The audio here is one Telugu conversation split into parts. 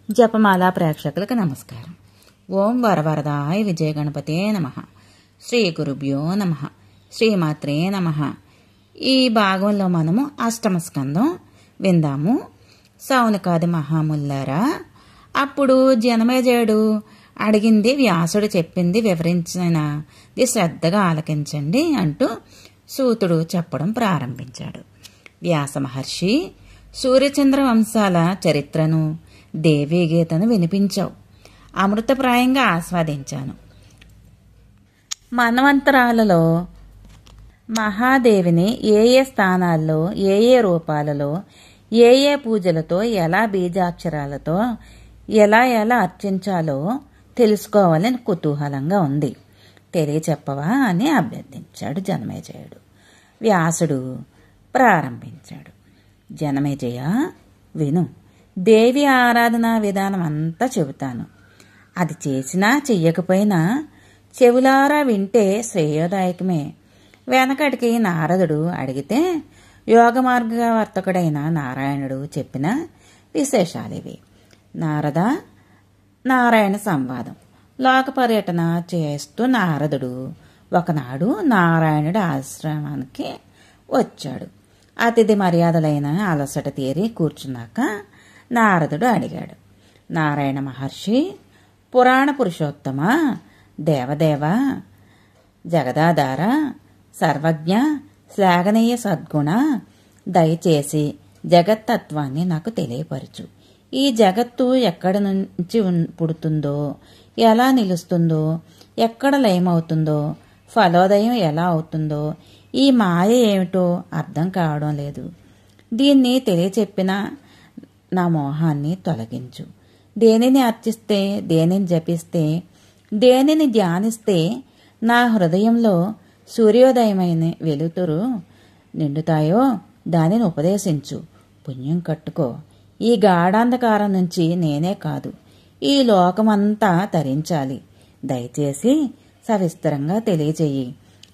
జపమాల ప్రేక్షకులకు నమస్కారం. ఓం వరవరదాయ విజయ గణపతే నమః. శ్రీ గురుభ్యో నమః. శ్రీమాత్రే నమః. ఈ భాగంలో మనము అష్టమ స్కందం విందాము. సౌనకాది మహాముల్లారా, అప్పుడు జనమేజయుడు అడిగింది వ్యాసుడు చెప్పింది వివరించినది శ్రద్ధగా ఆలకించండి అంటూ సూతుడు చెప్పడం ప్రారంభించాడు. వ్యాస మహర్షి, సూర్యచంద్ర వంశాల చరిత్రను, దేవీ గీతను వినిపించావు. అమృతప్రాయంగా ఆస్వాదించాను. మన్వంతరాలలో మహాదేవిని ఏ ఏ స్థానాల్లో, ఏ ఏ రూపాలలో, ఏ ఏ పూజలతో, ఎలా బీజాక్షరాలతో ఎలా అర్చించాలో తెలుసుకోవాలని కుతూహలంగా ఉంది. తెలియచెప్పవా అని అభ్యర్థించాడు జనమేజయుడు. వ్యాసుడు ప్రారంభించాడు. జనమేజయ, విను. దేవి ఆరాధనా విధానం అంతా చెబుతాను. అది చేసినా చెయ్యకపోయినా చెవులారా వింటే శ్రేయోదాయకమే. వెనకటికి నారదుడు అడిగితే యోగ మార్గవర్తకుడైన నారాయణుడు చెప్పిన విశేషాలివి. నారద నారాయణ సంవాదం. లోక పర్యటన చేస్తూ నారదుడు ఒకనాడు నారాయణుడి ఆశ్రమానికి వచ్చాడు. అతిథి మర్యాదలైన అలసట తీరి కూర్చున్నాక నారదుడు అడిగాడు, నారాయణ మహర్షి, పురాణ పురుషోత్తమ, దేవదేవ, జగదాధార, సర్వజ్ఞ, శ్లాఘనీయ సద్గుణ, దయచేసి జగత్తత్వాన్ని నాకు తెలియపరచు. ఈ జగత్తు ఎక్కడి నుంచి పుడుతుందో, ఎలా నిలుస్తుందో, ఎక్కడ లయమవుతుందో, ఫలోదయం ఎలా అవుతుందో, ఈ మాయ ఏమిటో అర్థం కావడం లేదు. దీన్ని తెలియచెప్పిన నా మోహాన్ని తొలగించు. దేనిని అర్చిస్తే, దేనిని జపిస్తే, దేనిని ధ్యానిస్తే నా హృదయంలో సూర్యోదయమైన వెలుతురు నిండుతాయో దానిని ఉపదేశించు. పుణ్యం కట్టుకో. ఈ గాఢాంధకారం నుంచి నేనే కాదు, ఈ లోకమంతా తరించాలి. దయచేసి సవిస్తరంగా తెలియచేయి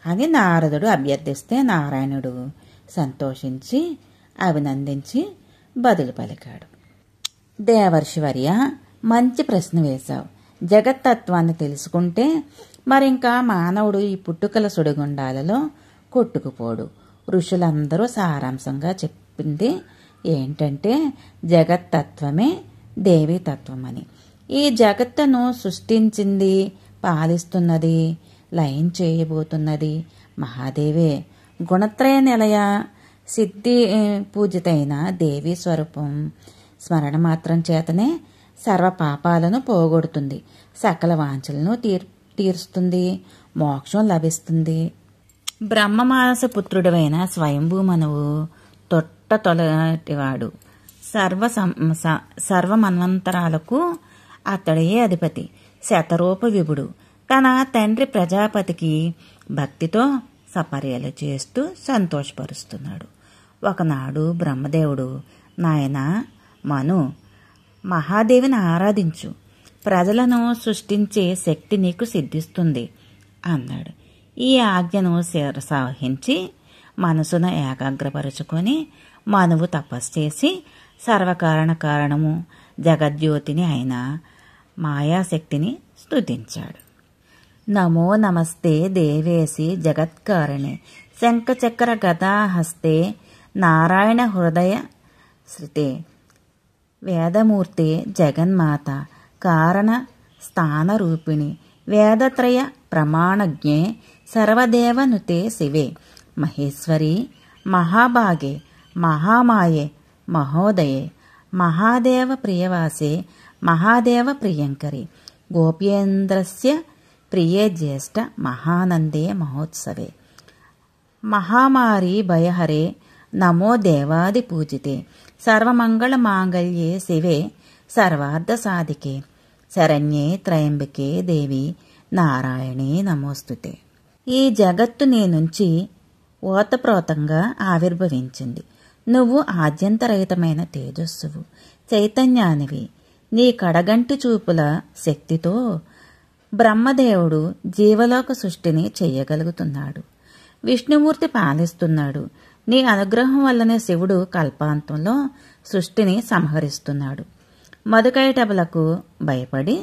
అని నారదుడు అభ్యర్థిస్తే నారాయణుడు సంతోషించి అభినందించి బదులు పలికాడు. దేవర్షివర్య, మంచి ప్రశ్న వేశావు. జగత్తత్వాన్ని తెలుసుకుంటే మరింకా మానవుడు ఈ పుట్టుకల సుడిగుండాలలో కొట్టుకుపోడు. ఋషులందరూ సారాంశంగా చెప్పింది ఏంటంటే జగత్తత్వమే దేవీ తత్వమని. ఈ జగత్తును సృష్టించింది, పాలిస్తున్నది, లయం చేయబోతున్నది మహాదేవే. గుణత్రయ నిలయ, సిద్ధి పూజితైన దేవీ స్వరూపం స్మరణ మాత్రం చేతనే సర్వ పాపాలను పోగొడుతుంది, సకల వాంఛలను తీరుస్తుంది, మోక్షం లభిస్తుంది. బ్రహ్మమానస పుత్రుడైన స్వయంభూ మనువు తొట్టతొలటివాడు. సర్వమన్వంతరాలకు అతడే అధిపతి, శతరూప విభుడు. తన తండ్రి ప్రజాపతికి భక్తితో సపర్యలు చేస్తూ సంతోషపరుస్తున్నాడు. ఒకనాడు బ్రహ్మదేవుడు, నాయనా మను, మహాదేవిని ఆరాధించు, ప్రజలను సృష్టించే శక్తి నీకు సిద్ధిస్తుంది అన్నాడు. ఈ ఆజ్ఞను శిరసావహించి మనసును ఏకాగ్రపరుచుకొని మనువు తపస్సు చేసి సర్వకారణ కారణము జగజ్యోతిని అయిన మాయాశక్తిని స్తుతించాడు. నమో నమస్తే దేవేసి జగత్కారిణి, శంఖచక్ర గదాహస్తే నారాయణ హృదయ శ్రితే, వేదమూర్తే జగన్మాత కారణ స్థానరూపిణి, వేదత్రయ ప్రమాణజ్ఞే సర్వదేవనుతే శివే, మహేశ్వరి మహాభాగే మహామాయే మహోదయే, మహాదేవ ప్రియవాసే మహాదేవ ప్రియంకరి, గోప్యేంద్రస్య ప్రియే జ్యేష్ఠ మహానందే మహోత్సవే, మహామారీ భయహరే నమో దేవాది పూజితే, సర్వమంగళ మాంగళ్యే శివే సర్వార్థ సాధికే, శరణ్యే త్రయంబకే దేవి నారాయణే నమోస్తుతే. ఈ జగత్తు నీ నుంచి ఓతప్రోతంగా ఆవిర్భవించింది. నువ్వు ఆద్యంతరహితమైన తేజస్సువు, చైతన్యానివి. నీ కడగంటి చూపుల శక్తితో బ్రహ్మదేవుడు జీవలోక సృష్టిని చెయ్యగలుగుతున్నాడు. విష్ణుమూర్తి పాలిస్తున్నాడు. నీ అనుగ్రహం వల్లనే శివుడు కల్పాంతంలో సృష్టిని సంహరిస్తున్నాడు. మధుకైటబులకు భయపడి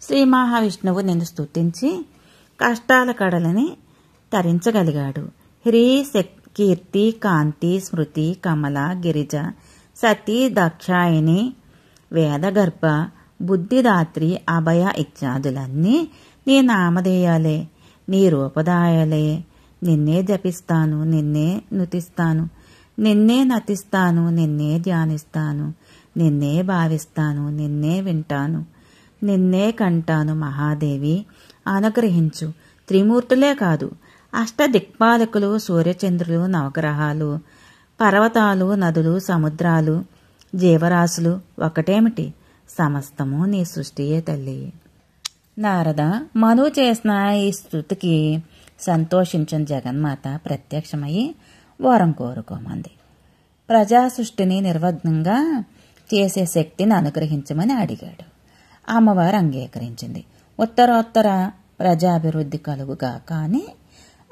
శ్రీ మహావిష్ణువు నిన్ను స్తుతించి కష్టాల కడలని తరించగలిగాడు. హ్రీ కీర్తి కాంతి స్మృతి కమల గిరిజ సతీ దక్షాయిని వేదగర్భ బుద్ధిదాత్రి అభయ ఇత్యాదులన్నీ నీ నామధేయాలే, నీ రూపదాయాలే. నిన్నే జపిస్తాను, నిన్నే నుతిస్తాను, నిన్నే నతిస్తాను, నిన్నే ధ్యానిస్తాను, నిన్నే భావిస్తాను, నిన్నే వింటాను, నిన్నే కంటాను. మహాదేవి అనుగ్రహించు. త్రిమూర్తులే కాదు, అష్టదిక్పాలకులు, సూర్యచంద్రులు, నవగ్రహాలు, పర్వతాలు, నదులు, సముద్రాలు, జీవరాశులు ఒకటేమిటి, సమస్తము నీ సృష్టియే తల్లి. నారద, మనువు చేసిన ఈ స్తుతికి సంతోషించిన జగన్మాత ప్రత్యక్షమయ్యి వరం కోరుకోమంది. ప్రజా సృష్టిని నిర్విఘ్నంగా చేసే శక్తిని అనుగ్రహించమని అడిగాడు. అమ్మవారు అంగీకరించింది. ఉత్తరోత్తర ప్రజాభివృద్ధి కలుగుగా కానీ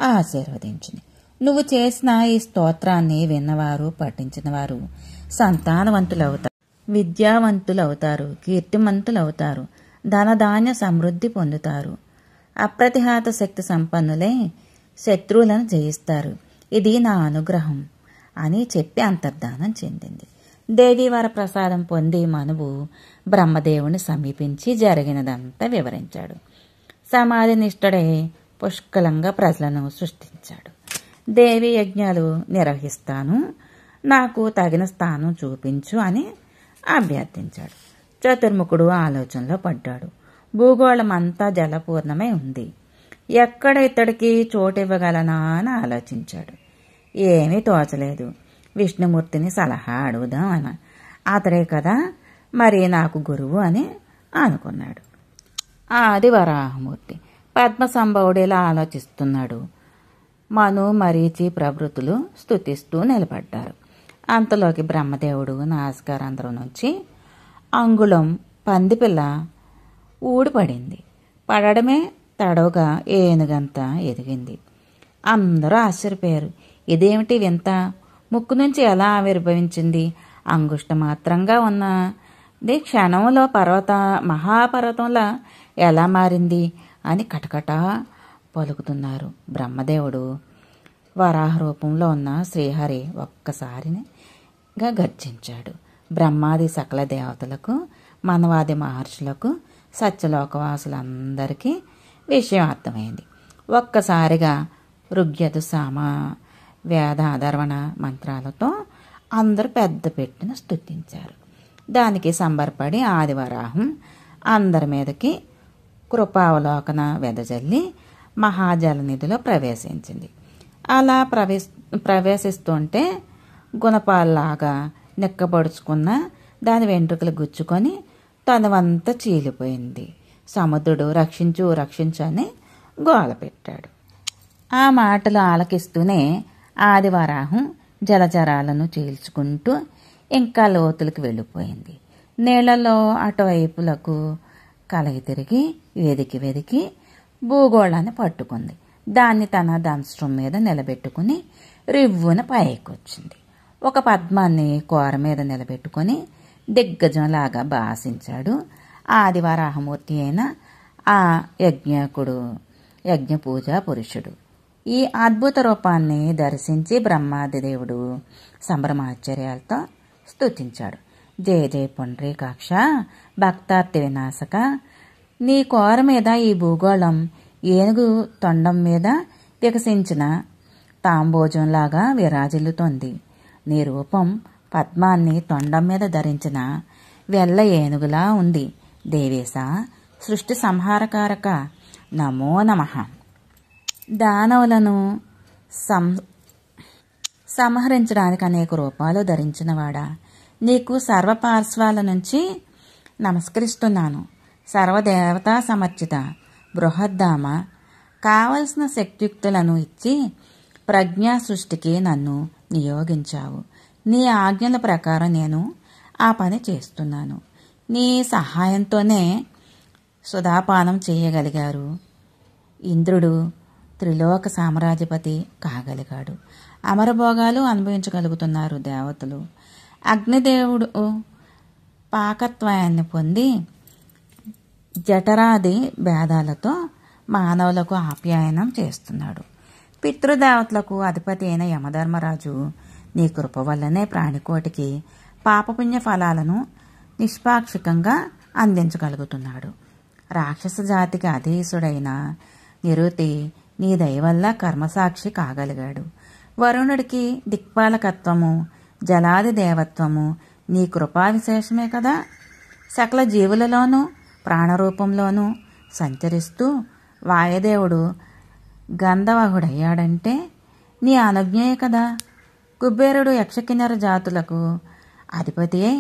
ఆశీర్వదించింది. నువ్వు చేసిన ఈ స్తోత్రాన్ని విన్నవారు, పఠించిన వారు సంతానవంతులవుతారు, విద్యావంతులవుతారు, కీర్తిమంతులవుతారు, ధనధాన్య సమృద్ధి పొందుతారు, అప్రతిహత శక్తి సంపన్నులై శత్రువులను జయిస్తారు. ఇది నా అనుగ్రహం అని చెప్పి అంతర్ధానం చెందింది. దేవీవర ప్రసాదం పొంది మనువు బ్రహ్మదేవుని సమీపించి జరిగినదంతా వివరించాడు. సమాధి నిష్ఠుడై పుష్కలంగా ప్రజలను సృష్టించాడు. దేవి యజ్ఞాలు నిర్వహిస్తాను, నాకు తగిన స్థానం చూపించు అని అభ్యర్థించాడు. చతుర్ముఖుడు ఆలోచనలో పడ్డాడు. భూగోళమంతా జలపూర్ణమై ఉంది. ఎక్కడ ఇతడికి చోటివ్వగలనా అని ఆలోచించాడు. ఏమీ తోచలేదు. విష్ణుమూర్తిని సలహా అడుగుదాం అని. అతడే కదా మరి నాకు గురువు అని అనుకున్నాడు. ఆది వరాహమూర్తి పద్మసంభవుడిలా ఆలోచిస్తున్నాడు. మను, మరీచి ప్రభృతులు స్తుతిస్తూ నిలబడ్డారు. అంతలోకి బ్రహ్మదేవుడు నాసికారంధ్రం నుంచి అంగుళం పందిపిల్ల ఊడిపడింది. పడడమే తడవుగా ఏనుగంత ఎదిగింది. అందరూ ఆశ్చర్యపోయారు. ఇదేమిటి వింత? ముక్కు నుంచి ఎలా ఆవిర్భవించింది? అంగుష్ట మాత్రంగా ఉన్నది క్షణంలో మహాపర్వతంలా ఎలా మారింది అని కటకటా పలుకుతున్నారు. బ్రహ్మదేవుడు వరాహ రూపంలో ఉన్న శ్రీహరి ఒక్కసారిగా గర్జించాడు. బ్రహ్మాది సకల దేవతలకు, మనవాది మహర్షులకు, సత్యలోకవాసులందరికీ విషయం అర్థమైంది. ఒక్కసారిగా ఋగ్యదు సామ వేద అధర్వణ మంత్రాలతో అందరూ పెద్ద పెట్టిన స్తుతించారు. దానికి సంబరపడి ఆదివరాహం అందరి మీదకి కృపావలోకన వెదజల్లి మహాజలనిధిలో ప్రవేశించింది. అలా ప్రవేశిస్తుంటే గుణపాల్లాగా నిక్కబడుచుకున్న దాని వెంట్రుకలు గుచ్చుకొని తనవంతా చీలిపోయింది. సముద్రుడు రక్షించు రక్షించు అని గోల పెట్టాడు. ఆ మాటలు ఆలకిస్తూనే ఆదివరాహం జలచరాలను చీల్చుకుంటూ ఇంకా లోతులకు వెళ్ళిపోయింది. నీళ్లలో అటువైపులకు కలయి తిరిగి వెదికి భూగోళాన్ని పట్టుకుంది. దాన్ని తన దంస్ట్రం మీద నిలబెట్టుకుని రివ్వున పైకొచ్చింది. ఒక పద్మాన్ని కోర మీద నిలబెట్టుకుని దిగ్గజంలాగా భాషించాడు ఆదివరాహమూర్తి అయిన ఆ యజ్ఞపూజా పురుషుడు. ఈ అద్భుత రూపాన్ని దర్శించి బ్రహ్మాదిదేవుడు సంభ్రమాశ్చర్యాలతో స్తుతించాడు. జయ జయ పుండ్రీకాక్ష, భక్తార్తి వినాశక, నీ కోర మీద ఈ భూగోళం ఏనుగు తొండం మీద వికసించిన తాంబోజంలాగా విరాజిల్లుతోంది. నీ రూపం పద్మాన్ని తొండం మీద ధరించిన వెల్ల ఏనుగులా ఉంది. దేవేశ, సృష్టి సంహారకారక, నమో నమః. దానవులను సంహరించడానికి అనేక రూపాలు ధరించినవాడా, నీకు సర్వపార్శ్వాల నుంచి నమస్కరిస్తున్నాను. సర్వదేవతా సమర్చిత బృహద్ధామ, కావలసిన శక్తియుక్తులను ఇచ్చి ప్రజ్ఞా సృష్టికి నన్ను నియోగించావు. నీ ఆజ్ఞల ప్రకారం నేను ఆ పని చేస్తున్నాను. నీ సహాయంతోనే సుధాపానం చేయగలిగారు. ఇంద్రుడు త్రిలోక సామ్రాజ్యపతి కాగలిగాడు. అమరభోగాలు అనుభవించగలుగుతున్నారు దేవతలు. అగ్నిదేవుడు పాకత్వాన్ని పొంది జఠరాది భేదాలతో మానవులకు ఆప్యాయనం చేస్తున్నాడు. పితృదేవతలకు అధిపతి అయిన యమధర్మరాజు నీ కృప వల్లనే ప్రాణికోటికి పాపపుణ్య ఫలాలను నిష్పాక్షికంగా అందించగలుగుతున్నాడు. రాక్షస జాతికి అధీసుడైన నిరుతి నీ దయ వల్ల కర్మసాక్షి కాగలిగాడు. వరుణుడికి దిక్పాలకత్వము, జలాది దేవత్వము నీ కృపా విశేషమే కదా. సకల జీవులలోనూ ప్రాణరూపంలోనూ సంచరిస్తూ వాయుదేవుడు గంధవహుడయ్యాడంటే నీ అనుజ్ఞయే కదా. కుబేరుడు యక్షకిన్నర జాతులకు అధిపతి అయి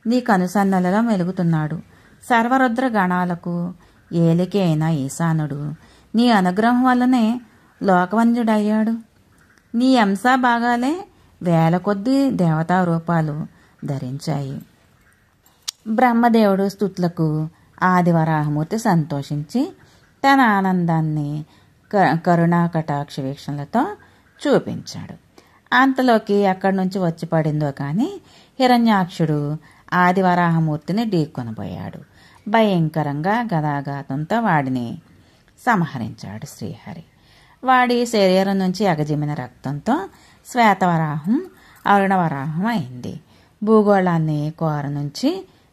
నీ కనుసన్నలలో మెలుగుతున్నాడు. సర్వరుద్ర గణాలకు ఏలికి అయిన ఈశానుడు నీ అనుగ్రహం వల్లనే లోకవంద్యుడయ్యాడు. నీ అంశ భాగాలే వేల కొద్దీ దేవతా రూపాలు ధరించాయి. బ్రహ్మదేవుడు స్తుతులకు ఆదివరాహమూర్తి సంతోషించి తన ఆనందాన్ని కరుణా కటాక్ష వీక్షణలతో చూపించాడు. అంతలోకి ఎక్కడి నుంచి వచ్చి పడిందో కానీ హిరణ్యాక్షుడు ఆదివరాహమూర్తిని ఢీకొనబోయాడు. భయంకరంగా గదాఘాతంతో వాడిని సంహరించాడు శ్రీహరి. వాడి శరీరం నుంచి ఎగజిమిన రక్తంతో శ్వేతవరాహం అరుణవరాహం అయింది. భూగోళాన్ని కోర నుంచి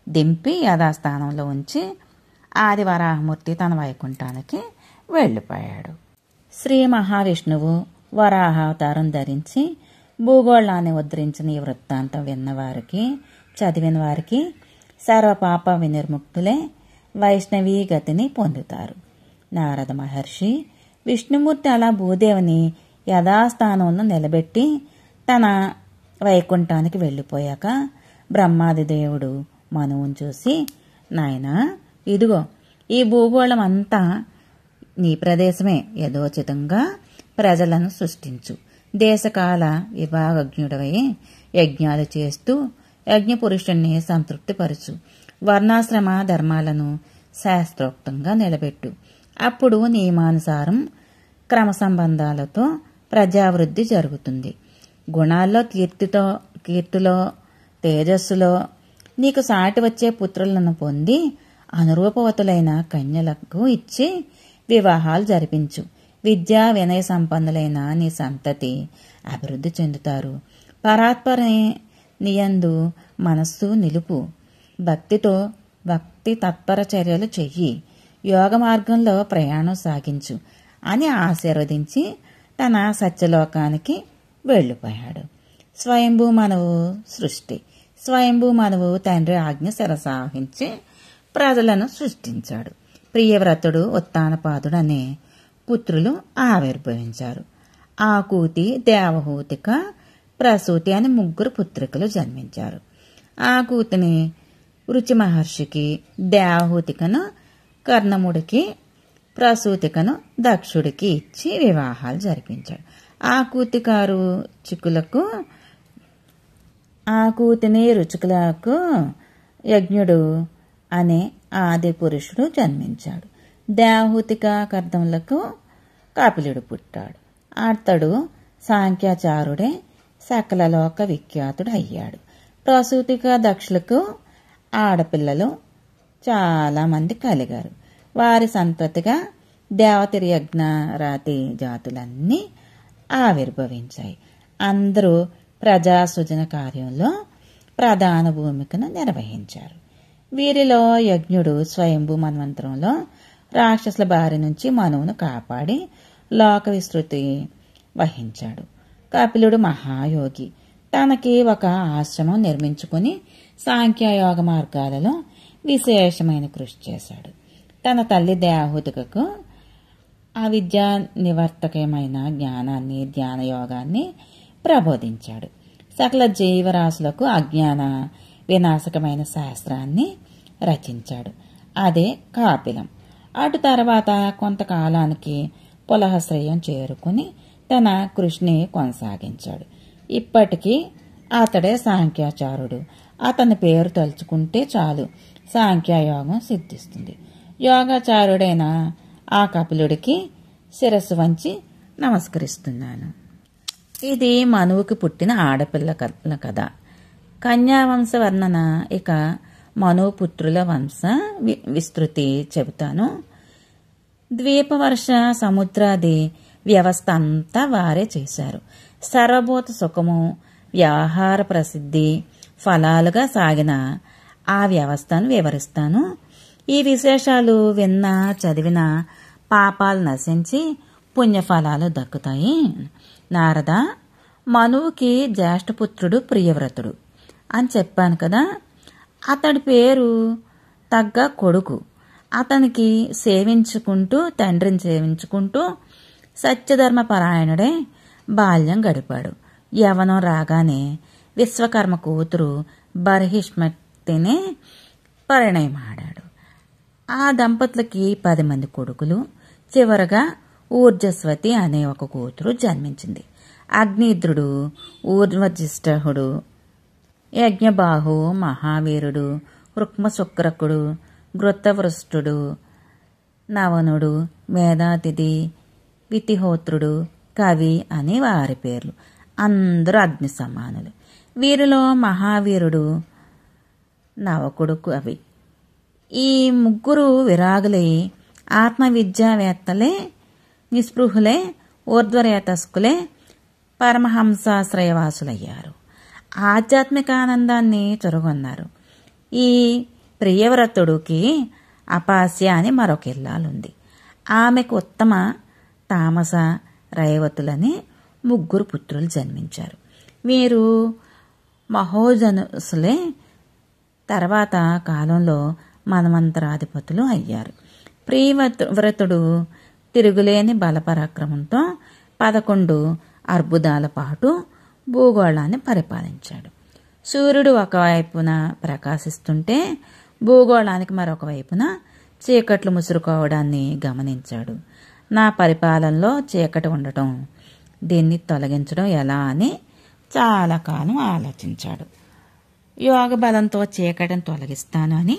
దింపి యథాస్థానంలో ఉంచి ఆదివరాహమూర్తి తన వైకుంఠానికి వెళ్ళిపోయాడు. శ్రీ మహావిష్ణువు వరాహావతారం ధరించి భూగోళాన్ని ఉద్ధరించిన ఈ వృత్తాంతం విన్నవారికి, చదివిన వారికి సర్వపాప వినిర్ముక్తులే వైష్ణవీ గతిని పొందుతారు. నారద మహర్షి విష్ణుమూర్తి అలా భూదేవిని యథాస్థానంలో నిలబెట్టి తన వైకుంఠానికి వెళ్ళిపోయాక బ్రహ్మాదిదేవుడు మనువును చూసి, నాయనా ఇదిగో ఈ భూగోళం అంతా నీ ప్రదేశమే, యథోచితంగా ప్రజలను సృష్టించు. దేశకాల విభాగజ్ఞుడవై యజ్ఞాలు చేస్తూ యజ్ఞపురుషుణ్ణి సంతృప్తిపరచు. వర్ణాశ్రమ ధర్మాలను శాస్త్రోక్తంగా నిలబెట్టు. అప్పుడు నియమానుసారం క్రమ సంబంధాలతో ప్రజావృద్ధి జరుగుతుంది. గుణాల్లో కీర్తిలో తేజస్సులో నీకు సాటి వచ్చే పుత్రులను పొంది అనురూపవతులైన కన్యలకు ఇచ్చి వివాహాలు జరిపించు. విద్యా వినయ సంపన్నులైన నీ సంతతి అభివృద్ధి చెందుతారు. పరాత్పర నియందు మనస్సు నిలుపు. భక్తి తత్పర చర్యలు చెయ్యి. యోగ మార్గంలో ప్రయాణం సాగించు అని ఆశీర్వదించి తన సత్యలోకానికి వెళ్ళిపోయాడు. స్వయంభూ మనవు సృష్టి. స్వయంభూ మనవు తండ్రి ఆజ్ఞ శిరసావహించి ప్రజలను సృష్టించాడు. ప్రియవ్రతుడు ఉత్తానపాదుడు అనే పుత్రులు ఆవిర్భవించారు. ఆకూతి, దేవహూతిక, ప్రసూతి అని 3 పుత్రికలు జన్మించారు. ఆకూతిని రుచి మహర్షికి, దేవహూతికను కర్ణముడికి, ప్రసూతికను దక్షుడికి ఇచ్చి వివాహాలు జరిపించాడు. ఆకూతికారు చిక్కులకు ఆకూతిని రుచికులకు యజ్ఞుడు అనే ఆది పురుషుడు జన్మించాడు. దేవహూతిక కర్దములకు కపిలుడు పుట్టాడు. అతడు సాంఖ్యాచారుడే సకల లోక విఖ్యాతుడు అయ్యాడు. ప్రసూతిక దక్షులకు ఆడపిల్లలు చాలా మంది కలిగారు. వారి సంతతిగా దేవతరి యజ్ఞ రాతి జాతులన్నీ ఆవిర్భవించాయి. అందరూ ప్రజాసృజన కార్యంలో ప్రధాన భూమికను నిర్వహించారు. వీరిలో యజ్ఞుడు స్వయంభూ మన్వంతరంలో రాక్షసుల బారి నుంచి మనువును కాపాడి లోక విస్తృతి వహించాడు. కపిలుడు మహాయోగి. తనకి ఒక ఆశ్రమం నిర్మించుకుని సాంఖ్యయోగ మార్గాలలో విశేషమైన కృషి చేశాడు. తన తల్లి దేవహూతికకు అవిద్యా నివర్తకమైన జ్ఞానాన్ని, ధ్యానయోగాన్ని ప్రబోధించాడు. సకల జీవరాశులకు అజ్ఞాన వినాశకమైన శాస్త్రాన్ని రచించాడు. అదే కాపిలం. అటు తర్వాత కొంతకాలానికి పులహశ్రయం చేరుకుని తన కృషిని కొనసాగించాడు. ఇప్పటికీ అతడే సాంఖ్యాచారుడు. అతని పేరు తలుచుకుంటే చాలు సాంఖ్యయోగం సిద్ధిస్తుంది. యోగాచారుడైన ఆ కపిలుడికి శిరస్సు వంచి నమస్కరిస్తున్నాను. ఇది మనువుకి పుట్టిన ఆడపిల్ల కథ. కన్యావంశ వర్ణన ఇక మనుపుత్రుల వంశ విస్తృతి చెబుతాను. ద్వీపవర్ష సముద్రాది వ్యవస్థ అంతా వారే చేశారు. సర్వభూత సుఖము, వ్యవహార ప్రసిద్ధి ఫలాలుగా సాగిన ఆ వ్యవస్థను వివరిస్తాను. ఈ విశేషాలు విన్నా చదివిన పాపాలు నశించి పుణ్యఫలాలు దక్కుతాయి. నారద, మనువుకి జ్యేష్ఠపుత్రుడు ప్రియవ్రతుడు అని చెప్పాను కదా. అతడి పేరు తగ్గ కొడుకు. అతనికి తండ్రిని సేవించుకుంటూ సత్యధర్మపరాయణుడే బాల్యం గడిపాడు. యవనం రాగానే విశ్వకర్మ కూతురు బర్హిష్మతిని పరిణయమాడాడు. ఆ దంపతులకి 10 మంది కొడుకులు, చివరగా ఊర్జస్వతి అనే ఒక కూతురు జన్మించింది. అగ్నిద్రుడు, ఊర్వజిష్ఠుడు, యజ్ఞబాహు, మహావీరుడు, రుక్మశుక్రకుడు, ఘృతవృష్టుడు, నవనుడు, మేధాతిథి, వితిహోత్రుడు, కవి అని వారి పేర్లు. అందరూ అగ్ని సమానులు. వీరిలో మహావీరుడు నవకుడు కవి. ఈ ముగ్గురు విరాగులై ఆత్మవిద్యావేత్తలే, నిస్పృహులే, ఊర్ధ్వరేతస్కులే, పరమహంసాశ్రయవాసులయ్యారు. ఆధ్యాత్మిక ఆనందాన్ని చొరగొన్నారు. ఈ ప్రియవ్రతుడికి అపాస్య అని మరొక ఇల్లాలుంది. ఆమెకు ఉత్తమ, తామస, రైవతులని 3 పుత్రులు జన్మించారు. వీరు మహోజనుసులే తర్వాత కాలంలో మన్వంతరాధిపతులు అయ్యారు. ప్రియవ్రతుడు తిరుగులేని బలపరాక్రమంతో 11 అర్బుదాల పాటు భూగోళాన్ని పరిపాలించాడు. సూర్యుడు ఒకవైపున ప్రకాశిస్తుంటే భూగోళానికి మరొక వైపున చీకట్లు ముసురుకోవడాన్ని గమనించాడు. నా పరిపాలనలో చీకటి ఉండటం, దీన్ని తొలగించడం ఎలా అని చాలా కాలం ఆలోచించాడు. యోగ బలంతో చీకటిని తొలగిస్తాను అని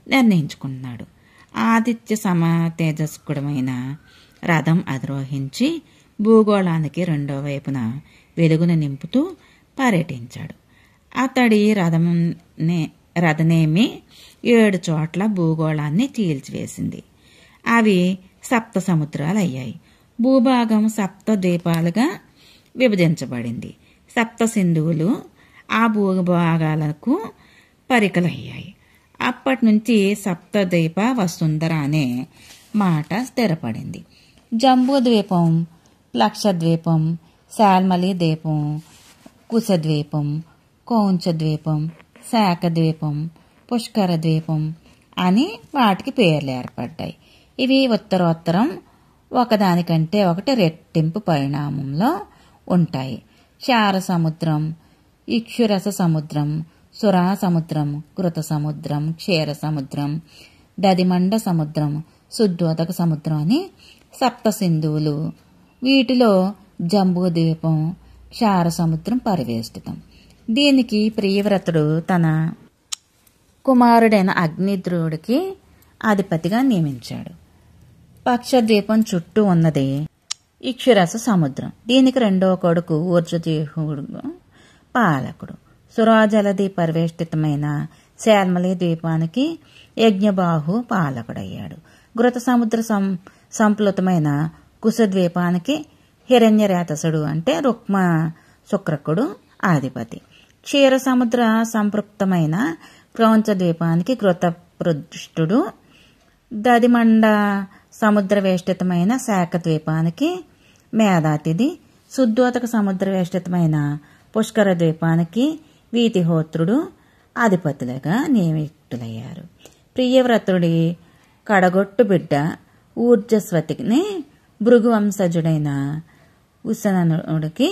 నిర్ణయించుకున్నాడు. ఆదిత్య సమ తేజస్కుడమైన రథం అధిరోహించి భూగోళానికి 2వ వైపున వెలుగును నింపుతూ పర్యటించాడు. అతడి రథనేమి 7 చోట్ల భూగోళాన్ని చీల్చివేసింది. అవి 7 సముద్రాలయ్యాయి. భూభాగం 7 ద్వీపాలుగా విభజించబడింది. 7 సింధువులు ఆ భూభాగాలకు పరికలయ్యాయి. అప్పటి నుంచి సప్తద్వీప వసుంధర అనే మాట స్థిరపడింది. జంబూ ద్వీపం, లక్షద్వీపం, శాల్మలి ద్వీపం, కుశద్వీపం, కౌంచ ద్వీపం, శాఖ ద్వీపం, పుష్కర ద్వీపం అని వాటికి పేర్లు ఏర్పడ్డాయి. ఇవి ఉత్తరోత్తరం ఒకదానికంటే ఒకటి రెట్టింపు పరిణామంలో ఉంటాయి. క్షార సముద్రం, ఇక్షురస సముద్రం, సురా సముద్రం, కృత సముద్రం, క్షీర సముద్రం, దదిమండ సముద్రం, శుద్ధోదక సముద్రం అని 7 సింధువులు. వీటిలో జంబూ ద్వీపం, క్షార సముద్రం పరివేష్టితం. దీనికి ప్రియవ్రతుడు తన కుమారుడైన అగ్నిద్రుడికి అధిపతిగా నియమించాడు. పక్షద్వీపం చుట్టూ ఉన్నది ఇక్షురస సముద్రం. దీనికి 2వ కొడుకు ఊర్జదేహుడు పాలకుడు. సురాజలది పరివేష్టితమైన శాల్మలి ద్వీపానికి యజ్ఞబాహు పాలకుడయ్యాడు. ఘృత సముద్ర సంప్లుతమైన కుశద్వీపానికి హిరణ్యరేతసుడు అంటే రుక్మ శుక్రకుడు అధిపతి. క్షీర సముద్ర సంపృక్తమైన క్రౌంచ ద్వీపానికి ఘృతపృష్ఠుడు, దదిమండ సముద్ర వేష్టితమైన శాఖ ద్వీపానికి మేధాతిథి, శుద్ధోదక సముద్ర వేష్టితమైన పుష్కర ద్వీపానికి వీతిహోత్రుడు అధిపతులుగా నియమితులయ్యారు. ప్రియవ్రతుడి కడగొట్టు బిడ్డ ఊర్జస్వతిని భృగువంశజుడైన ఉసననుడికి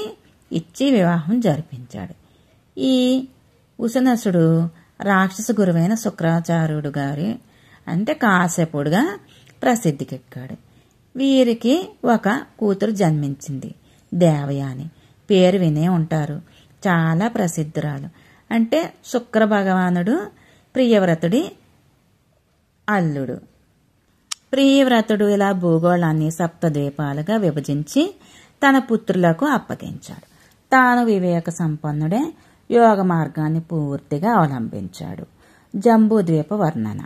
ఇచ్చి వివాహం జరిపించాడు. ఈ ఉసనసుడు రాక్షస గురువైన శుక్రాచార్యుడు గారి అంటే కాశ్యపుడుగా ప్రసిద్ధికెక్కాడు. వీరికి ఒక కూతురు జన్మించింది, దేవయాని. పేరు వినే ఉంటారు. చాలా ప్రసిద్ధురాలు. అంటే శుక్ర భగవానుడు ప్రియవ్రతుడి అల్లుడు. ప్రియవ్రతుడు ఇలా భూగోళాన్ని 7 ద్వీపాలుగా విభజించి తన పుత్రులకు అప్పగించాడు. తాను వివేక సంపన్నుడే యోగ మార్గాన్ని పూర్తిగా అవలంబించాడు. జంబూద్వీప వర్ణన.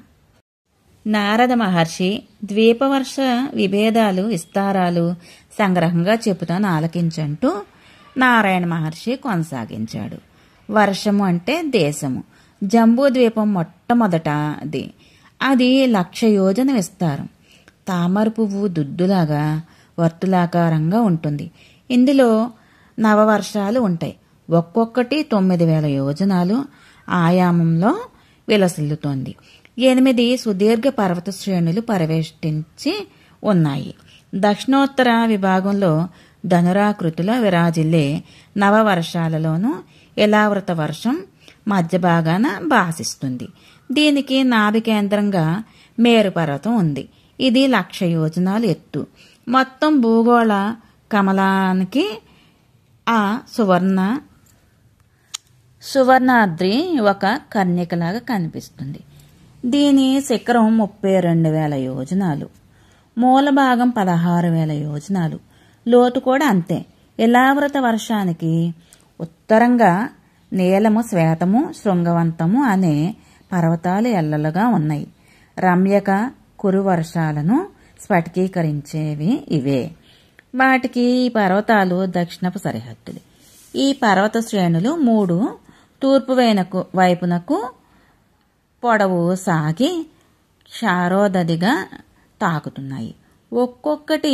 నారద మహర్షి ద్వీపవర్ష విభేదాలు విస్తారాలు సంగ్రహంగా చెబుతాను ఆలకించంటూ నారాయణ మహర్షి కొనసాగించాడు. వర్షము అంటే దేశము. జంబూద్వీపం మొట్టమొదటది. అది 1,00,000 యోజన విస్తారం. తామర పువ్వు దుద్దులాగా వర్తులాకారంగా ఉంటుంది. ఇందులో నవవర్షాలు ఉంటాయి. ఒక్కొక్కటి 9,000 యోజనాలు ఆయామంలో విలసిల్లుతోంది. 8 సుదీర్ఘ పర్వత శ్రేణులు పరివేష్టించి ఉన్నాయి. దక్షిణోత్తర విభాగంలో ధనురాకృతిలో విరాజిల్లే నవవర్షాలలోనూ ఇలావృత వర్షం మధ్య భాగాన భాసిస్తుంది. దీనికి నాభి కేంద్రంగా మేరు పర్వతం ఉంది. ఇది 1,00,000 యోజనాలు ఎత్తు. మొత్తం భూగోళ కమలానికి ఆ సువర్ణాద్రి ఒక కర్ణికలాగా కనిపిస్తుంది. దీని శిఖరం 32,000 యోజనాలు, మూల భాగం 16,000 యోజనాలు, లోతు కూడా అంతే. ఇలావృత వర్షానికి ఉత్తరంగా నీలము, శ్వేతము, శృంగవంతము అనే పర్వతాలు ఎల్లలుగా ఉన్నాయి. రమ్యక కురు వర్షాలను స్ఫటికీకరించేవి ఇవే. వాటికి ఈ పర్వతాలు దక్షిణపు సరిహద్దులు. ఈ పర్వత శ్రేణులు 3 తూర్పు వైపునకు పొడవు సాగి క్షారోదదిగా తాకుతున్నాయి. ఒక్కొక్కటి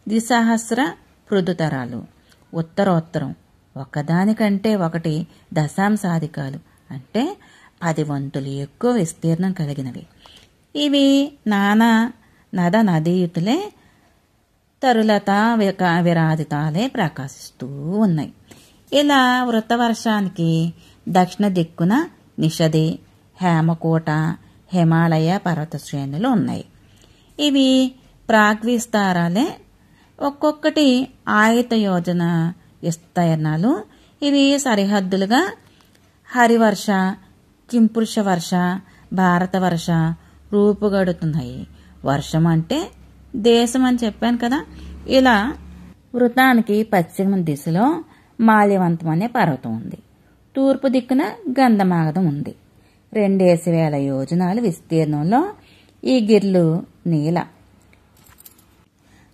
2,000 పృథుతరాలు. ఉత్తరోత్తరం ఒకదానికంటే ఒకటి దశాంశాధికాలు అంటే 10 వంతులు ఎక్కువ విస్తీర్ణం కలిగినవి. ఇవి నానా నద నదీయుతులే తరులత విరాజితాలే ప్రకాశిస్తూ ఉన్నాయి. ఇలా వృత్తవర్షానికి దక్షిణ దిక్కున నిషది, హేమకూట, హిమాలయ పర్వత శ్రేణులు ఉన్నాయి. ఇవి ప్రాగ్విస్తారాలే. ఒక్కొక్కటి ఆయుత యోజన విస్తీర్ణాలు. ఇవి సరిహద్దులుగా హరివర్ష, కింపురుష వర్ష, భారతవర్ష రూపుగడుతున్నాయి. వర్షం అంటే దేశం అని చెప్పాను కదా. ఇలా వృతానికి పశ్చిమ దిశలో మాల్యవంతం అనే పర్వతం ఉంది. తూర్పు దిక్కున గంధమాగధం ఉంది. 2,000 యోజనాలు విస్తీర్ణంలో ఈ గిర్లు నీల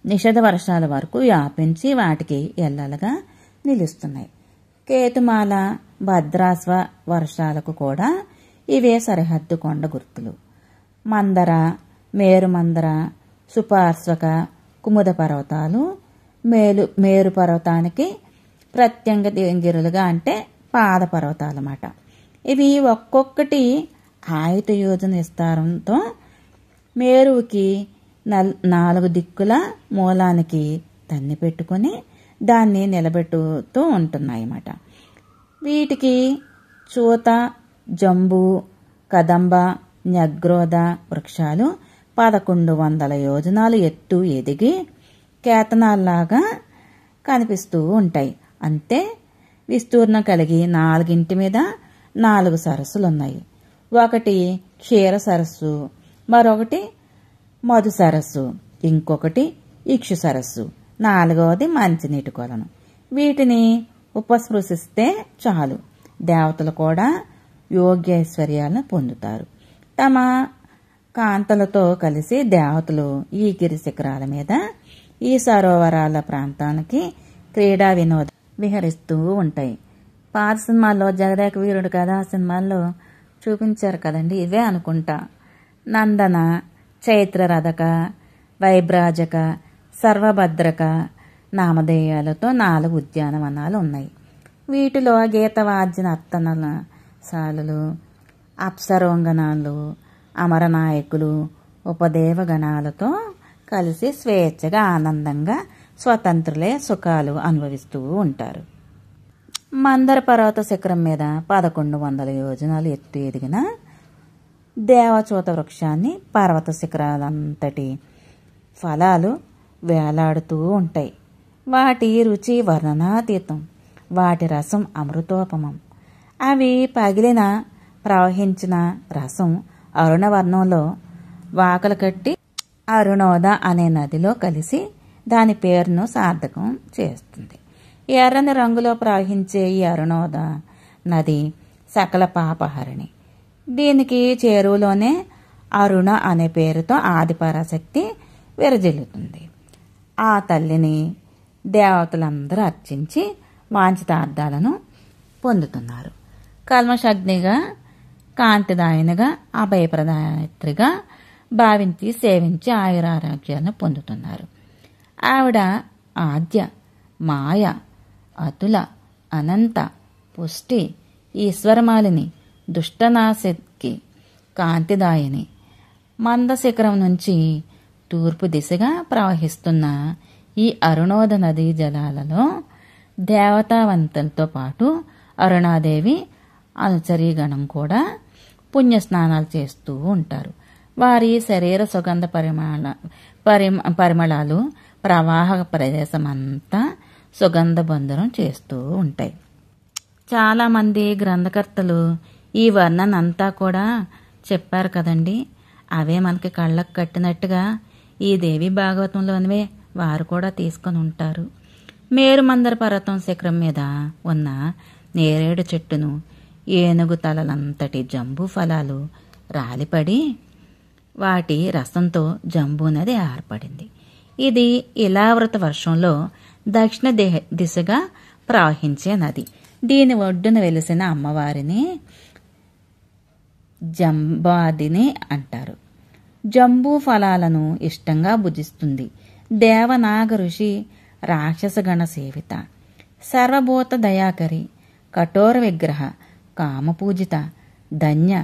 నిషధ వర్షాల వరకు వ్యాపించి వాటికి ఎల్లలుగా నిలుస్తున్నాయి. కేతుమాల, భద్రాస్వ వర్షాలకు కూడా ఇవే సరిహద్దు కొండ గుర్తులు. మందర, మేరుమందర, సుపార్శ్వక, కుముద పర్వతాలు మేరు పర్వతానికి ప్రత్యంగ గిరులుగా అంటే పాద పర్వతాలన్నమాట. ఇవి ఒక్కొక్కటి ఆయుత యోజన విస్తారంతో మేరువుకి 4 దిక్కుల మూలానికి తన్ని పెట్టుకుని దాన్ని నిలబెట్టుతూ ఉంటున్నాయన్నమాట. వీటికి చూత, జంబు, కదంబ, న్యగ్రోధ వృక్షాలు 1,100 యోజనాలు ఎత్తు ఎదిగి కేతనాల్లాగా కనిపిస్తూ ఉంటాయి. అంతే విస్తీర్ణం కలిగి 4 మీద 4 సరస్సులున్నాయి. ఒకటి క్షీర సరస్సు, మరొకటి మధు సరస్సు, ఇంకొకటి ఇక్షు సరస్సు, 4వది మంచినీటి కొలను. వీటిని ఉపస్పృశిస్తే చాలు దేవతలు కూడా యోగ్యైశ్వర్యాలను పొందుతారు. తమ కాంతలతో కలిసి దేవతలు ఈ గిరి శిఖరాల మీద, ఈ సరోవరాల ప్రాంతానికి క్రీడా వినోదం విహరిస్తూ ఉంటాయి. పాత సినిమాల్లో జగదేక వీరుడు కథా సినిమాల్లో చూపించారు కదండి, ఇవే అనుకుంటా. నందన, చైత్రరథక, వైబ్రాజక, సర్వభద్రక నామధేయాలతో 4 ఉద్యానవనాలు ఉన్నాయి. వీటిలో గీతవాద్య నర్తనశాలలు, అప్సరోంగనాలు, అమరనాయకులు, ఉపదేవగణాలతో కలిసి స్వేచ్ఛగా ఆనందంగా స్వతంత్రులే సుఖాలు అనుభవిస్తూ ఉంటారు. మందర పర్వత శిఖరం మీద 1,100 యోజనాలు ఎత్తు ఎదిగిన దేవచూత వృక్షాన్ని పర్వత శిఖరాలంతటి ఫలాలు వేలాడుతూ ఉంటాయి. వాటి రుచి వర్ణనాతీతం, వాటి రసం అమృతోపమం. అవి పగిలిన ప్రవహించిన రసం అరుణవర్ణంలో వాకలు కట్టి అరుణోద అనే నదిలో కలిసి దాని పేరును సార్థకం చేస్తుంది. ఎర్రని రంగులో ప్రవహించే ఈ అరుణోద నది సకల పాపహరిణి. దీనికి చేరువలోనే అరుణ అనే పేరుతో ఆదిపరాశక్తి విరజిల్లుతుంది. ఆ తల్లిని దేవతలందరూ అర్చించి వాంఛితార్థాలను పొందుతున్నారు. కల్మషగ్నిగా, కాంతిదాయనిగా, అభయప్రదాయత్రిగా భావించి సేవించి ఆయురారోగ్యాలను పొందుతున్నారు. ఆవిడ ఆద్య, మాయ, అతుల, అనంత, పుష్టి, ఈశ్వరమాలిని, దుష్టనాశకి, కాంతిదాయిని. మందశిఖరం నుంచి తూర్పు దిశగా ప్రవహిస్తున్న ఈ అరుణోద నదీ జలాలలో దేవతావంతులతో పాటు అరుణాదేవి అనుచరీగణం కూడా పుణ్యస్నానాలు చేస్తూ ఉంటారు. వారి శరీర సుగంధ పరిమళాలు ప్రవాహ ప్రదేశమంతా సుగంధ బంధనం చేస్తూ ఉంటాయి. చాలామంది గ్రంథకర్తలు ఈ వర్ణన అంతా కూడా చెప్పారు కదండి. అవే మనకి కళ్ళకు కట్టినట్టుగా ఈ దేవి భాగవతంలోనివే వారు కూడా తీసుకొని ఉంటారు. మేరుమందర పర్వతం శిఖరం మీద ఉన్న నేరేడు చెట్టును ఏనుగు తలలంతటి జంబూ ఫలాలు రాలిపడి వాటి రసంతో జంబూ నది ఏర్పడింది. ఇది ఇలావృత వర్షంలో దక్షిణ దిశగా ప్రవహించే నది. దీని ఒడ్డున వెలిసిన అమ్మవారిని జంబాదిని అంటారు. జంబూ ఫలాలను ఇష్టంగా భుజిస్తుంది. దేవనాగ ఋషి రాక్షసగణ సేవిత, సర్వభూత దయాకరి, కఠోర విగ్రహ, కామపూజిత, ధన్య,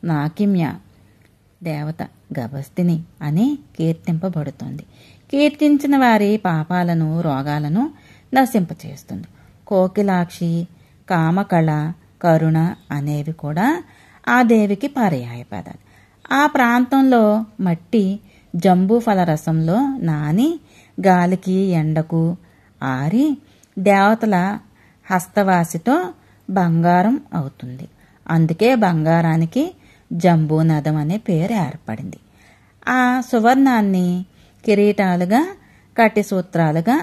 నాకిమ్య దేవత గభస్తిని అని కీర్తింపబడుతుంది. కీర్తించిన వారి పాపాలను, రోగాలను నశింపచేస్తుంది. కోకిలాక్షి, కామకళ, కరుణ అనేవి కూడా ఆ దేవికి పర్యాయ పదాలు. ఆ ప్రాంతంలో మట్టి జంబూ ఫల రసంలో నాని గాలికి ఎండకు ఆరి దేవతల హస్తవాసితో బంగారం అవుతుంది. అందుకే బంగారానికి జంబూనదం అనే పేరు ఏర్పడింది. ఆ సువర్ణాన్ని కిరీటాలుగా, కటి సూత్రాలుగా,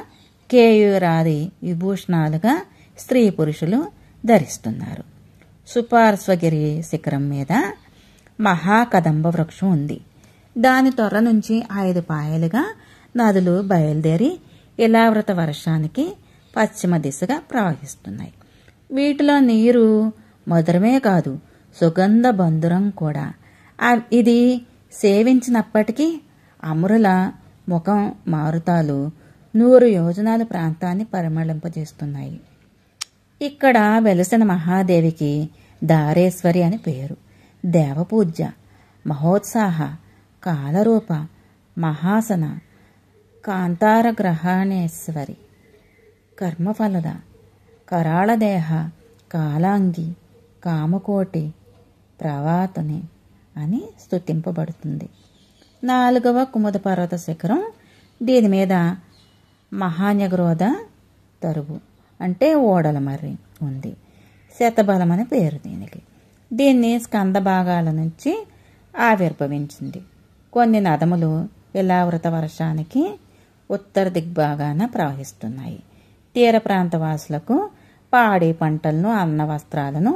కేయూరాది విభూషణాలుగా స్త్రీ పురుషులు ధరిస్తున్నారు. సుపార్శ్వగిరి శిఖరం మీద మహాకదంబ వృక్షం ఉంది. దాని తొర్ర నుంచి 5 పాయలుగా నదులు బయలుదేరి ఇలావృత వర్షానికి పశ్చిమ దిశగా ప్రవహిస్తున్నాయి. వీటిలో నీరు మధురమే కాదు, సుగంధ బంధురం కూడా. ఇది సేవించినప్పటికీ అమరుల ముఖం మారుతాలు 100 యోజనాల ప్రాంతాన్ని పరిమళింపజేస్తున్నాయి. ఇక్కడ వెలసిన మహాదేవికి దారేశ్వరి అని పేరు. దేవపూజ్య, మహోత్సాహ, కాలరూప, మహాసన, కాంతారగ్రహణేశ్వరి, కర్మఫలద, కరాళదేహ, కాలాంగి, కామకోటి, ప్రవాతని అని స్తుతింపబడుతుంది. 4వ కుముద పర్వత శిఖరం. దీని మీద మహాన్యగ్రోధ తరువు అంటే ఓడల మర్రి ఉంది. శతబలం అని పేరు దీనికి. దీన్ని స్కంద భాగాల నుంచి ఆవిర్భవించింది. కొన్ని నదములు ఇలావృత వర్షానికి ఉత్తర దిగ్భాగాన ప్రవహిస్తున్నాయి. తీర ప్రాంత వాసులకు పాడి పంటలను, అన్న వస్త్రాలను,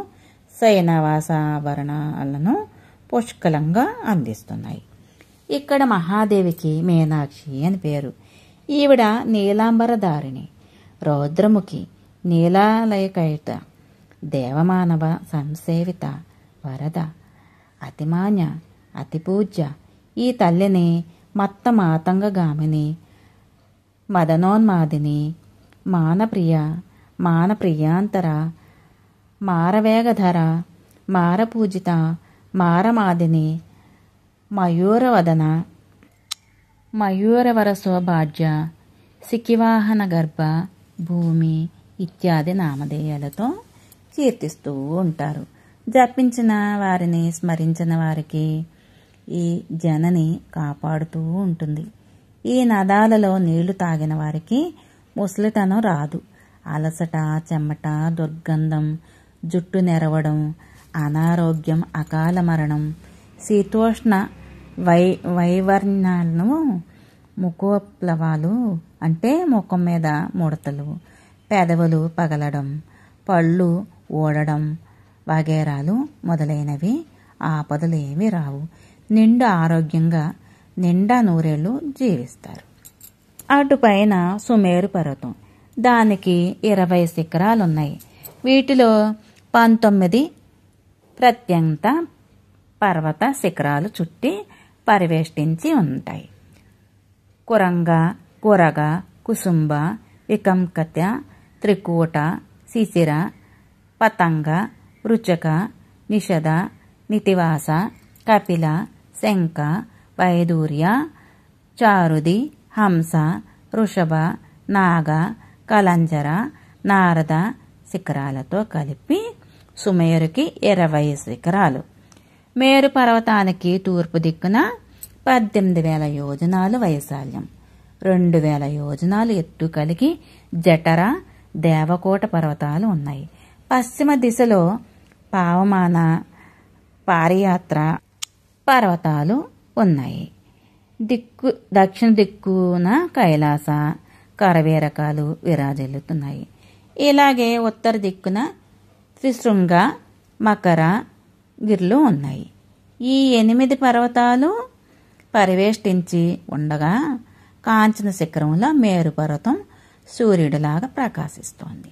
శయనవాసాభరణాలను పుష్కలంగా అందిస్తున్నాయి. ఇక్కడ మహాదేవికి మీనాక్షి అని పేరు. ఈవిడ నీలాంబరధారిణి, రౌద్రముఖి, నీలాలయకైత, దేవమానవ సంసేవిత, వరద, అతిమాన్య, అతిపూజ్య. ఈ తల్లిని మత్త మాతంగగామిని, మదనోన్మాదిని, మానప్రియ, మానప్రియాంతర, మారవేగధర, మారపూజిత, మారమాదిని, మయూరవదన, మయూరవరసోభాజ్య, సికివాహన గర్భ, భూమి ఇత్యాది నామధేయాలతో కీర్తిస్తూ ఉంటారు. జపించిన వారిని, స్మరించిన వారికి ఈ జనని కాపాడుతూ ఉంటుంది. ఈ నదాలలో నీళ్లు తాగిన వారికి ముసలితనం రాదు. అలసట, చెమట, దుర్గంధం, జుట్టు నెరవడం, అనారోగ్యం, అకాల మరణం, శీతోష్ణ వైవర్ణాలను, ముఖోప్లవాలు అంటే ముఖం మీద ముడతలు, పెదవులు పగలడం, పళ్ళు ఊడడం వగేరాలు మొదలైనవి ఆపదలు ఏమీ రావు. నిండు ఆరోగ్యంగా నిండా నూరేళ్లు జీవిస్తారు. అటుపైన సుమేరు పర్వతం, దానికి 20 శిఖరాలున్నాయి. వీటిలో 19 ప్రత్యంత పర్వత శిఖరాలు చుట్టి పరివేష్టించి ఉంటాయి. కురంగ, కురగ, కుసుంబ, వికంకత, త్రికూట, శిశిర, పతంగ, రుచక, నిషద, నితివాస, కపిల, శంఖ, వైదూర్య, చారుది, హంస, వృషభ, నాగ, కలంజర, నారద శిఖరాలతో కలిపి సుమేరుకి 20 శిఖరాలు. మేరు పర్వతానికి తూర్పు దిక్కున 18,000 యోజనాలు వైశాల్యం, 2,000 యోజనాలు ఎత్తు కలిగి జఠర, దేవకోట పర్వతాలు ఉన్నాయి. పశ్చిమ దిశలో పావమాన, పారియాత్ర పర్వతాలు ఉన్నాయి. దక్షిణ దిక్కున కైలాస, కరవేరకాలు విరాజిల్లుతున్నాయి. ఇలాగే ఉత్తర దిక్కున త్రిశృంగ, మకర గిర్లు ఉన్నాయి. ఈ 8 పర్వతాలు పరివేష్టించి ఉండగా కాంచన శిఖరంలో మేరు పర్వతం సూర్యుడిలాగా ప్రకాశిస్తోంది.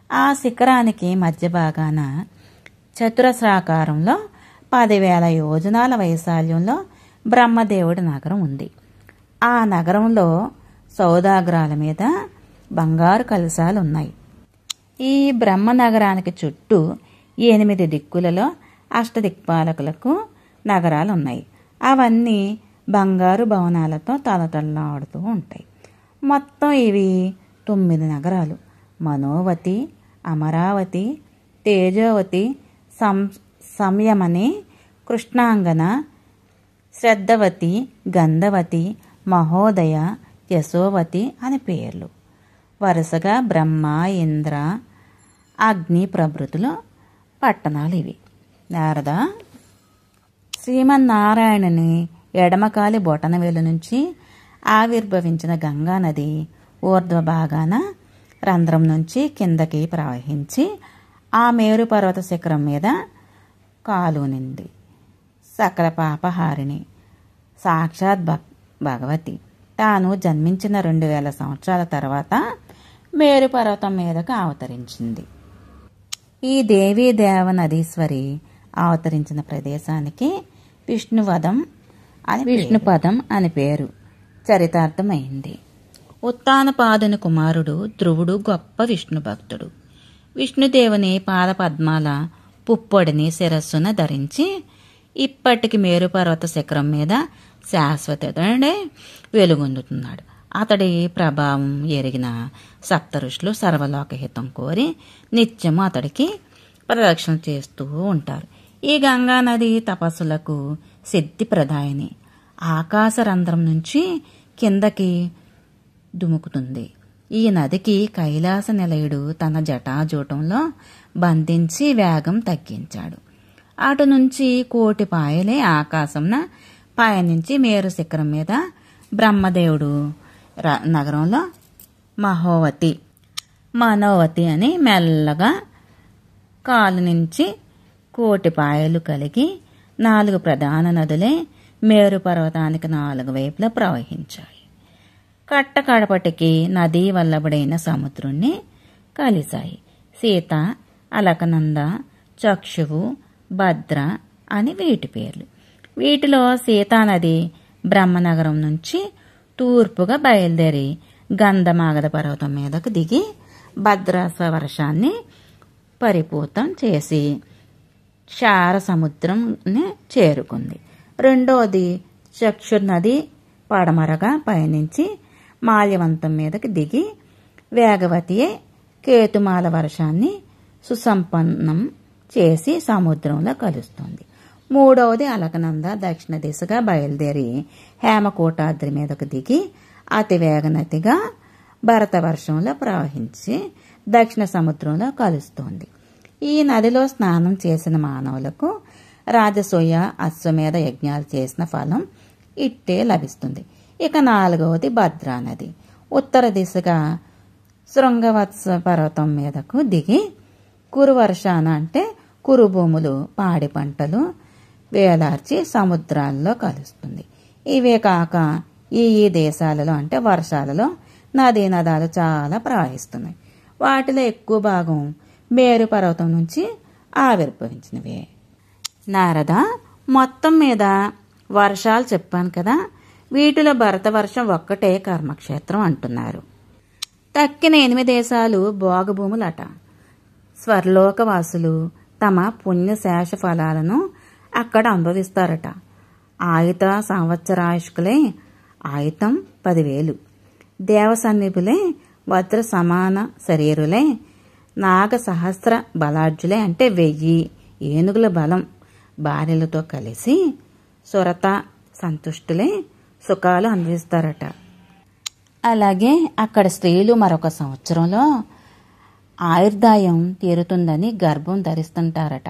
ఆ శిఖరానికి మధ్య భాగాన చతురస్రాకారంలో 10,000 యోజనాల వైశాల్యంలో బ్రహ్మదేవుడి నగరం ఉంది. ఆ నగరంలో సౌదాగ్రాల మీద బంగారు కలశాలు ఉన్నాయి. ఈ బ్రహ్మ నగరానికి చుట్టూ 8 దిక్కులలో అష్టదిక్పాలకులకు నగరాలు ఉన్నాయి. అవన్నీ బంగారు భవనాలతో తలతల్లాడుతూ ఉంటాయి. మొత్తం ఇవి 9 నగరాలు: మనోవతి, అమరావతి, తేజోవతి, సంయమని, కృష్ణాంగన, శ్రద్ధవతి, గంధవతి, మహోదయ, యశోవతి అని పేర్లు. వరుసగా బ్రహ్మ, ఇంద్ర, అగ్ని ప్రభృతులు పట్టణాలు ఇవి. నారద, శ్రీమన్నారాయణుని ఎడమకాలి బొటనవేలు నుంచి ఆవిర్భవించిన గంగానది ఊర్ధ్వ భాగాన రంధ్రం నుంచి కిందకి ప్రవహించి ఆ మేరు పర్వత శిఖరం మీద కాలునింది. సకల పాపహారిణి, సాక్షాత్ భగవతి తాను జన్మించిన 2,000 సంవత్సరాల తర్వాత మేరు పర్వతం మీదకు అవతరించింది. ఈ దేవీ దేవనదీశ్వరి అవతరించిన ప్రదేశానికి విష్ణుపదం అని పేరు చరితార్థమైంది. ఉత్తానపాదుని కుమారుడు ధ్రువుడు గొప్ప విష్ణు భక్తుడు. విష్ణుదేవుని పాదపద్మాల పుప్పొడిని శిరస్సున ధరించి ఇప్పటికి మేరు పర్వత శిఖరం మీద శాశ్వతుడే వెలుగొందుతున్నాడు. అతడి ప్రభావం ఎరిగిన సప్త ఋషులు సర్వలోకహితం కోరి నిత్యము అతడికి ప్రదక్షిణ చేస్తూ ఉంటారు. ఈ గంగా నది తపస్సులకు సిద్ధి ప్రదాయిని. ఆకాశ రంధ్రం నుంచి కిందకి దుముకుతుంది. ఈ నదికి కైలాస నిలయుడు తన జటాజూటంలో బంధించి వేగం తగ్గించాడు. అటు నుంచి 1,000,000 పాయలే ఆకాశంన పయనించి మేరు శిఖరం మీద బ్రహ్మదేవుడు నగరంలో మనోవతి అని మెల్లగా కాలు నుంచి 1,000,000 పాయలు కలిగి 4 ప్రధాన నదులే మేరు పర్వతానికి 4 వైపులా ప్రవహించాయి. కట్టకడపటికి నదీ వల్లభుడైన సముద్రుణ్ణి కలిశాయి. సీత, అలకనంద, చక్షువు, భద్ర అని వీటి పేర్లు. వీటిలో సీతానది బ్రహ్మనగరం నుంచి తూర్పుగా బయలుదేరి గంధమాగధ పర్వతం మీదకు దిగి భద్రాస వర్షాన్ని పరిపూతం చేసి క్షార సముద్రంని చేరుకుంది. రెండోది చక్షుర్నది పడమరగా పయనించి మాల్యవంతం మీదకి దిగి వేగవతియే కేతుమాల వర్షాన్ని సుసంపన్నం చేసి సముద్రంలో కలుస్తుంది. మూడవది అలకనంద దక్షిణ దిశగా బయలుదేరి హేమకోటాద్రి మీదకు దిగి అతివేగనతిగా భరత వర్షంలో ప్రవహించి దక్షిణ సముద్రంలో కలుస్తోంది. ఈ నదిలో స్నానం చేసిన మానవులకు రాజసూయ, అశ్వమేధ యజ్ఞాలు చేసిన ఫలం ఇట్టే లభిస్తుంది. ఇక నాలుగవది భద్రా నది ఉత్తర దిశగా శృంగవత్స పర్వతం మీదకు దిగి కురువర్షాన అంటే కురు భూములు, పాడి పంటలు, వేలార్చి సముద్రాల్లో కలుస్తుంది. ఇవే కాక ఈ దేశాలలో అంటే వర్షాలలో నదీ నదాలు చాలా ప్రవహిస్తున్నాయి. వాటిలో ఎక్కువ భాగం మేరు పర్వతం నుంచి ఆవిర్భవించినవే. నారద, మొత్తం మీద వర్షాలు చెప్పాను కదా, వీటిలో భరతవర్షం ఒక్కటే కర్మక్షేత్రం అంటున్నారు. తక్కిన 8 దేశాలు భోగభూములట. స్వర్లోకవాసులు తమ పుణ్యశేష ఫలాలను అక్కడ అనుభవిస్తారట. ఆయుత సంవత్సరాయుష్కులే ఆయుతం 10,000, దేవసన్నిపులే వజ్ర సమాన శరీరులే నాగ సహస్ర బలాఢ్యులే అంటే 1000 ఏనుగుల బలం భార్యలతో కలిసి సురత సంతుష్టులే సుఖాలు అనుభవిస్తారట. అలాగే అక్కడ స్త్రీలు మరొక సంవత్సరంలో ఆయుర్దాయం తీరుతుందని గర్భం ధరిస్తుంటారట.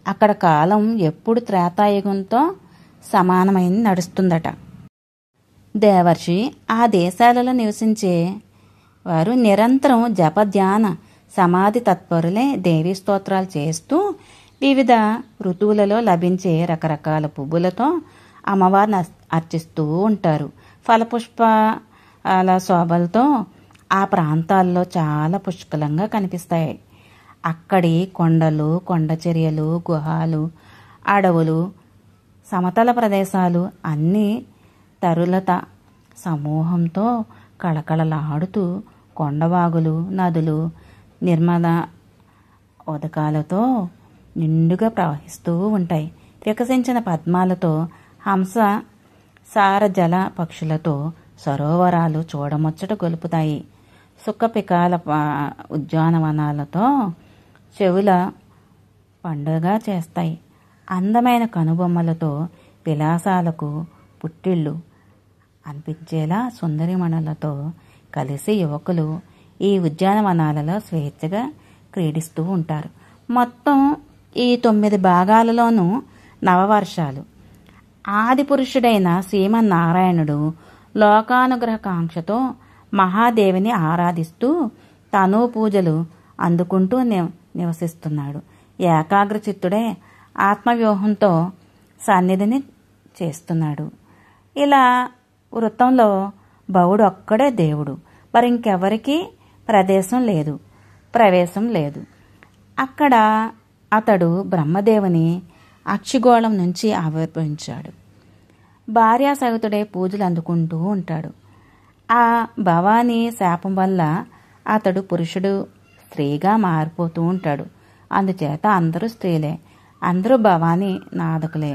అక్కడ కాలం ఎప్పుడు త్రేతాయుగంతో సమానమైన నడుస్తుందట. దేవర్షి, ఆ దేశాలలో నివసించే వారు నిరంతరం జపధ్యాన సమాధి తత్పరులే దేవీ స్తోత్రాలు చేస్తూ వివిధ ఋతువులలో లభించే రకరకాల పువ్వులతో అమ్మవారిని అర్చిస్తూ ఉంటారు. ఫలపుష్పాల శోభలతో ఆ ప్రాంతాల్లో చాలా పుష్కలంగా కనిపిస్తాయి. అక్కడి కొండలు, కొండచర్యలు, గుహాలు, అడవులు, సమతల ప్రదేశాలు అన్నీ తరులత సమూహంతో కళకళలాడుతూ కొండవాగులు, నదులు నిర్మల ఉదకాలతో నిండుగా ప్రవహిస్తూ ఉంటాయి. వికసించిన పద్మాలతో, హంస సారజల పక్షులతో సరోవరాలు చూడముచ్చట గొలుపుతాయి. సుఖపికాల ఉద్యానవనాలతో చెవుల పండుగ చేస్తాయి. అందమైన కనుబొమ్మలతో విలాసాలకు పుట్టిళ్ళు అనిపించేలా సుందరిమణులతో కలిసి యువకులు ఈ ఉద్యానవనాలలో స్వేచ్ఛగా క్రీడిస్తూ ఉంటారు. మొత్తం ఈ 9 భాగాలలోనూ నవవర్షాలు. ఆది పురుషుడైన శ్రీమన్నారాయణుడు లోకానుగ్రహ కాంక్షతో మహాదేవిని ఆరాధిస్తూ తనూ పూజలు అందుకుంటూ నివసిస్తున్నాడు. ఏకాగ్రచిత్తుడే ఆత్మవ్యూహంతో సన్నిధిని చేస్తున్నాడు. ఇలా వృత్తంలో బవుడు ఒక్కడే దేవుడు, మరి ఇంకెవరికి ప్రవేశం లేదు. అక్కడ అతడు బ్రహ్మదేవుని అక్షిగోళం నుంచి ఆవిర్భవించాడు. భార్యా సహితుడే పూజలు అందుకుంటూ ఉంటాడు. ఆ భవానీ శాపం వల్ల అతడు పురుషుడు స్త్రీగా మారిపోతూ ఉంటాడు. అందుచేత అందరూ స్త్రీలే, అందరూ భవానీ నాదకులే.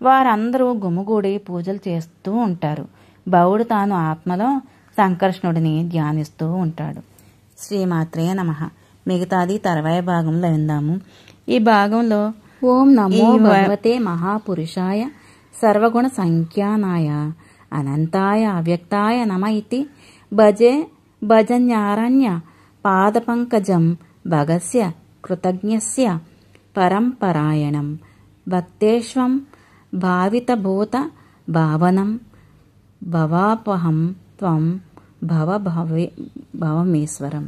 వారందరూ గుమిగూడి పూజలు చేస్తూ ఉంటారు. బవుడు తాను ఆత్మలో సంకర్షణుడిని ధ్యానిస్తూ ఉంటాడు. శ్రీమాత్రే నమః. మిగతాది తర్వాయి భాగంలో విందాము. ఈ భాగంలో ఓం నమో భగవతే మహాపురుషాయ సర్వగుణ సంఖ్యానాయ అనంతాయ అవ్యక్తాయ నమ ఇతి భజన్యారణ్య పాదపంకజం భగస్య కృతజ్ఞస్య పరంపరాయణం భక్తేష్వం భావితభూత భావనం భవాపహం త్వం భవమేశ్వరం.